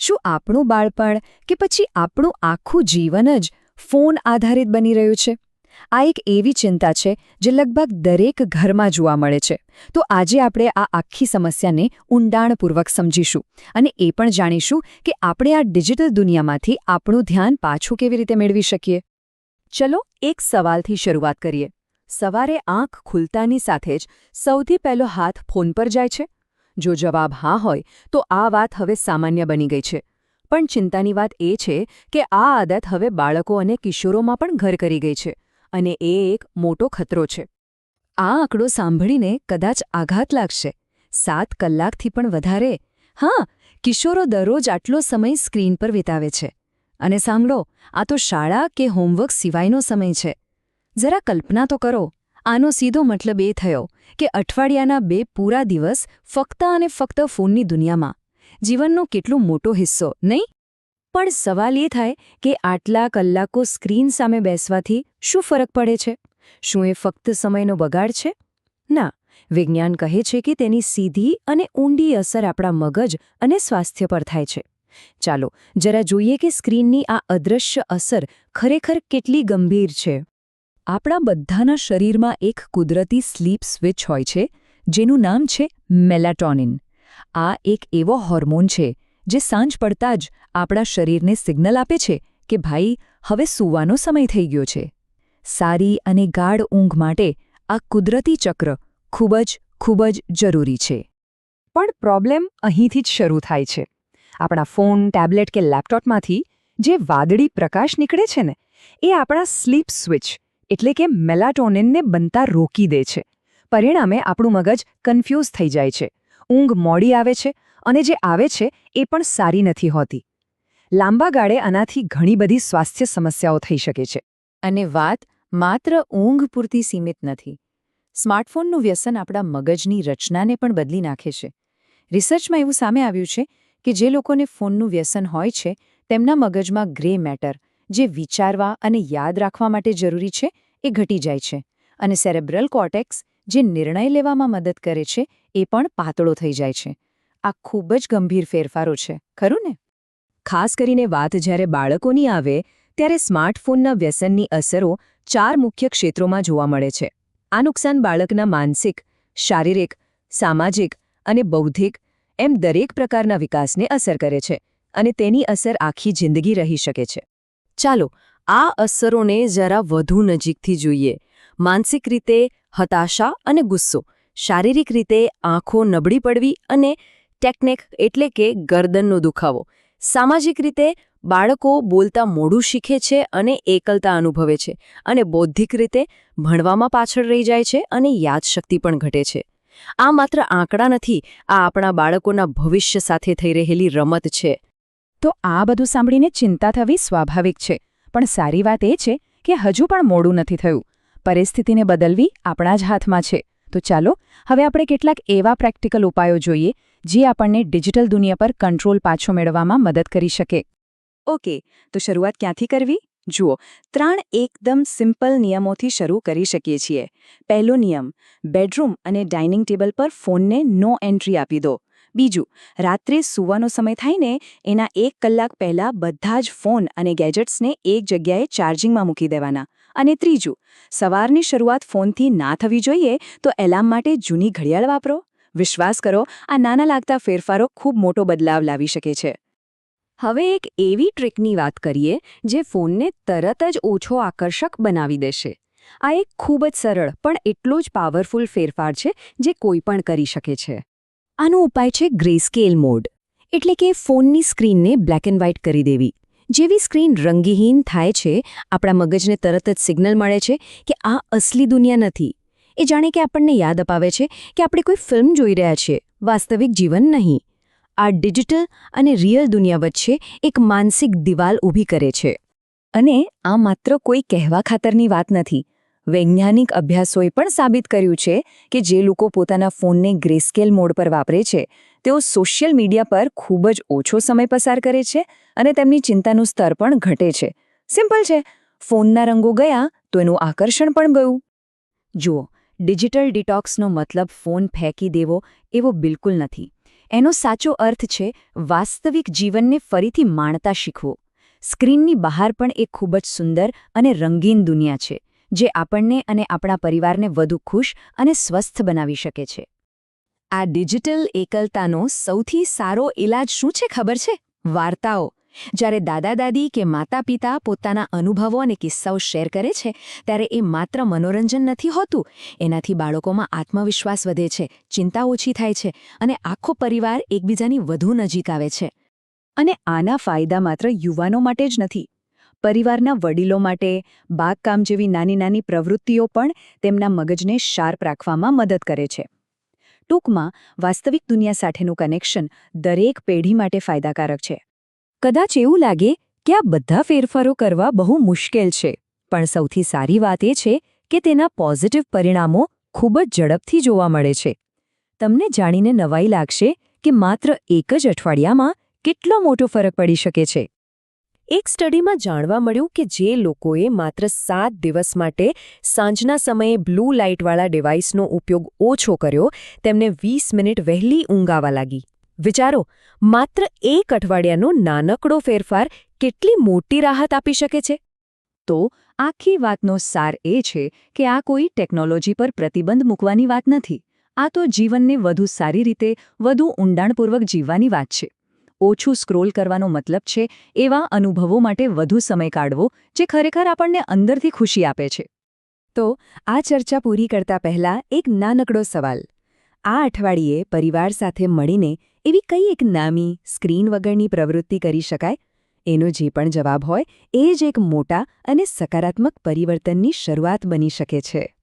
શું આપણું બાળપણ કે પછી આપણું આખું જીવન જ ફોન આધારિત બની રહ્યું છે? આ એક એવી ચિંતા છે જે લગભગ દરેક ઘરમાં જોવા મળે છે. તો આજે આપણે આ આખી સમસ્યાને ઊંડાણપૂર્વક સમજીશું અને એ પણ જાણીશું કે આપણે આ ડિજિટલ દુનિયામાંથી આપણું ધ્યાન પાછું કેવી રીતે મેળવી શકીએ. ચલો એક સવાલથી શરૂઆત કરીએ. સવારે આંખ ખુલતાની સાથે જ સૌથી પહેલો હાથ ફોન પર જાય છે? જો જવાબ હા હોય તો આ વાત હવે સામાન્ય બની ગઈ છે. પણ ચિંતાની વાત એ છે કે આ આદત હવે બાળકો અને કિશોરોમાં પણ ઘર કરી ગઈ છે અને એ એક મોટો ખતરો છે. આ આંકડો સાંભળીને કદાચ આઘાત લાગશે. 7 કલાકથી પણ વધારે. હા, કિશોરો દરરોજ આટલો સમય સ્ક્રીન પર વિતાવે છે. અને સાંભળો, આ તો શાળા કે હોમવર્ક સિવાયનો સમય છે. જરા કલ્પના તો કરો. આનો સીધો મતલબ એ થયો કે અઠવાડિયાના 2 પૂરા દિવસ ફક્ત અને ફક્ત ફોનની દુનિયામાં. જીવનનો કેટલો મોટો હિસ્સો, નહીં? પણ સવાલ એ થાય કે આટલા કલાકો સ્ક્રીન સામે બેસવાથી શું ફરક પડે છે? શું એ ફક્ત સમયનો બગાડ છે? ના, વિજ્ઞાન કહે છે કે તેની સીધી અને ઊંડી અસર આપણા મગજ અને સ્વાસ્થ્ય પર થાય છે. ચાલો જરા જોઈએ કે સ્ક્રીનની આ અદૃશ્ય અસર ખરેખર કેટલી ગંભીર છે. આપણા બધાના શરીરમાં એક કુદરતી સ્લીપ સ્વિચ હોય છે, જેનું નામ છે મેલાટોનિન. આ એક એવો હોર્મોન છે જે સાંજ પડતા જ આપણા શરીરને સિગ્નલ આપે છે કે ભાઈ, હવે સૂવાનો સમય થઈ ગયો છે. સારી અને ગાઢ ઊંઘ માટે આ કુદરતી ચક્ર ખૂબ જ જરૂરી છે. પણ પ્રોબ્લેમ અહીંથી જ શરૂ થાય છે. આપણા ફોન, ટેબ્લેટ કે લેપટોપમાંથી જે વાદળી પ્રકાશ નીકળે છે ને, એ આપણા સ્લીપ સ્વિચ એટલે કે મેલાટોનિનને બનતા રોકી દે છે. પરિણામે આપણું મગજ કન્ફ્યુઝ થઈ જાય છે. ઊંઘ મોડી આવે છે અને જે આવે છે એ પણ સારી નથી હોતી. લાંબા ગાળે આનાથી ઘણી બધી સ્વાસ્થ્ય સમસ્યાઓ થઈ શકે છે. અને વાત માત્ર ઊંઘ પૂરતી સીમિત નથી. સ્માર્ટફોનનું વ્યસન આપણા મગજની રચનાને પણ બદલી નાખે છે. રિસર્ચમાં એવું સામે આવ્યું છે કે જે લોકોને ફોનનું વ્યસન હોય છે તેમના મગજમાં ગ્રે મેટર, જે વિચારવા અને યાદ રાખવા માટે જરૂરી છે, એ ઘટી જાય છે. અને સેરેબ્રલ કોર્ટેક્સ, જે નિર્ણય લેવામાં મદદ કરે છે, એ પણ પાતળો થઈ જાય છે. આ ખૂબ જ ગંભીર ફેરફારો છે, ખરું ને? ખાસ કરીને વાત જ્યારે બાળકોની આવે ત્યારે સ્માર્ટફોનના વ્યસનની અસરો 4 મુખ્ય ક્ષેત્રોમાં જોવા મળે છે. આ નુકસાન બાળકના માનસિક, શારીરિક, સામાજિક અને બૌદ્ધિક એમ દરેક પ્રકારના વિકાસને અસર કરે છે અને તેની અસર આખી જિંદગી રહી શકે છે. ચાલો આ અસરોને જરા વધુ નજીકથી જોઈએ. માનસિક રીતે હતાશા અને ગુસ્સો, શારીરિક રીતે આંખો નબળી પડવી અને ટેકનેક એટલે કે ગરદનનો દુખાવો, સામાજિક રીતે બાળકો બોલતા મોડું શીખે છે અને એકલતા અનુભવે છે, અને બૌદ્ધિક રીતે ભણવામાં પાછળ રહી જાય છે અને યાદશક્તિ પણ ઘટે છે. આ માત્ર આંકડા નથી, આ આપણા બાળકોના ભવિષ્ય સાથે થઈ રહેલી રમત છે. તો આ બધું સાંભળીને ચિંતા થવી સ્વાભાવિક છે. પણ સારી વાત એ છે કે હજુ પણ મોડું નથી થયું. પરિસ્થિતિને બદલવી આપણા જ હાથમાં છે. તો ચાલો હવે આપણે કેટલાક એવા પ્રેક્ટિકલ ઉપાયો જોઈએ જે આપણને ડિજિટલ દુનિયા પર કંટ્રોલ પાછો મેળવવામાં મદદ કરી શકે. ઓકે, તો શરૂઆત ક્યાંથી કરવી? જુઓ, 3 એકદમ સિમ્પલ નિયમોથી શરૂ કરી શકીએ છીએ. પહેલો નિયમ, બેડરૂમ અને ડાઇનિંગ ટેબલ પર ફોનને નો એન્ટ્રી આપી દો. બીજું, રાત્રે સૂવાનો સમય થાય ને એના 1 કલાક પહેલાં બધા જ ફોન અને ગેજેટ્સને એક જગ્યાએ ચાર્જિંગમાં મૂકી દેવાના. અને ત્રીજું, સવારની શરૂઆત ફોનથી ના થવી જોઈએ તો એલાર્મ માટે જૂની ઘડિયાળ વાપરો. વિશ્વાસ કરો, આ નાના લાગતા ફેરફારો ખૂબ મોટો બદલાવ લાવી શકે છે. હવે એક એવી ટ્રિકની વાત કરીએ જે ફોનને તરત જ ઓછો આકર્ષક બનાવી દેશે. આ એક ખૂબ જ સરળ પણ એટલો જ પાવરફુલ ફેરફાર છે જે કોઈ પણ કરી શકે છે. આનો ઉપાય છે ગ્રેસ્કેલ મોડ, એટલે કે ફોનની સ્ક્રીનને બ્લેક એન્ડ વ્હાઇટ કરી દેવી. જેવી સ્ક્રીન રંગહીન થાય છે, આપણા મગજને તરત જ સિગ્નલ મળે છે કે આ અસલી દુનિયા નથી. એ જાણે કે આપણને યાદ અપાવે છે કે આપણે કોઈ ફિલ્મ જોઈ રહ્યા છીએ, વાસ્તવિક જીવન નહીં. આ ડિજિટલ અને રિયલ દુનિયા વચ્ચે એક માનસિક દિવાલ ઊભી કરે છે. અને આ માત્ર કોઈ કહેવા ખાતરની વાત નથી. વૈજ્ઞાનિક અભ્યાસોએ પણ સાબિત કર્યું છે કે જે લોકો પોતાના ફોનને ગ્રેસ્કેલ મોડ પર વાપરે છે તેઓ સોશિયલ મીડિયા પર ખૂબ જ ઓછો સમય પસાર કરે છે અને તેમની ચિંતાનું સ્તર પણ ઘટે છે. સિમ્પલ છે, ફોનના રંગો ગયા તો એનું આકર્ષણ પણ ગયું. જુઓ, ડિજિટલ ડિટોક્સનો મતલબ ફોન ફેંકી દેવો એવો બિલકુલ નથી. એનો સાચો અર્થ છે વાસ્તવિક જીવનને ફરીથી માણતા શીખવું. સ્ક્રીનની બહાર પણ એક ખૂબ જ સુંદર અને રંગીન દુનિયા છે, જે આપણને અને આપણા પરિવારને વધુ ખુશ અને સ્વસ્થ બનાવી શકે છે. આ ડિજિટલ એકલતાનો સૌથી સારો ઇલાજ શું છે ખબર છે? વાર્તાઓ. જ્યારે દાદા-દાદી કે માતા-પિતા પોતાના અનુભવો અને કિસ્સાઓ શેર કરે છે, ત્યારે એ માત્ર મનોરંજન નથી હોતું. એનાથી બાળકોમાં આત્મવિશ્વાસ વધે છે, ચિંતા ઓછી થાય છે અને આખો પરિવાર એકબીજાની વધુ નજીક આવે છે. અને આના ફાયદા માત્ર યુવાનો માટે જ નથી. પરિવારના વડીલો માટે બાગકામ જેવી નાની નાની પ્રવૃત્તિઓ પણ તેમના મગજને શાર્પ રાખવામાં મદદ કરે છે. ટૂંકમાં, વાસ્તવિક દુનિયા સાથેનું કનેક્શન દરેક પેઢી માટે ફાયદાકારક છે. કદાચ એવું લાગે કે આ બધા ફેરફારો કરવા બહુ મુશ્કેલ છે, પણ સૌથી સારી વાત એ છે કે તેના પોઝિટિવ પરિણામો ખૂબ જ ઝડપથી જોવા મળે છે. તમને જાણીને નવાઈ લાગશે કે માત્ર એક જ અઠવાડિયામાં કેટલો મોટો ફરક પડી શકે છે. એક સ્ટડીમાં જાણવા મળ્યું કે જે લોકોએ માત્ર 7 દિવસ માટે સાંજના સમયે બ્લુ લાઇટવાળા ડિવાઇસનો ઉપયોગ ઓછો કર્યો, તેમને 20 મિનિટ વહેલી ઊંઘ આવવા લાગી. વિચારો, માત્ર એક અઠવાડિયાનો નાનકડો ફેરફાર કેટલી મોટી રાહત આપી શકે છે. તો આખી વાતનો સાર એ છે કે આ કોઈ ટેકનોલોજી પર પ્રતિબંધ મૂકવાની વાત નથી. આ તો જીવનને વધુ સારી રીતે, વધુ ઊંડાણપૂર્વક જીવવાની વાત છે. ઓછું સ્ક્રોલ કરવાનો મતલબ છે એવા અનુભવો માટે વધુ સમય કાઢવો જે ખરેખર આપણને અંદરથી ખુશી આપે છે. તો આ ચર્ચા પૂરી કરતા પહેલા એક નાનકડો સવાલ. આ અઠવાડિયે પરિવાર સાથે મળીને એવી કઈ એક નાની, સ્ક્રીન વગરની પ્રવૃત્તિ કરી શકાય? એનો જે પણ જવાબ હોય એ જ એક મોટા અને સકારાત્મક પરિવર્તનની શરૂઆત બની શકે છે.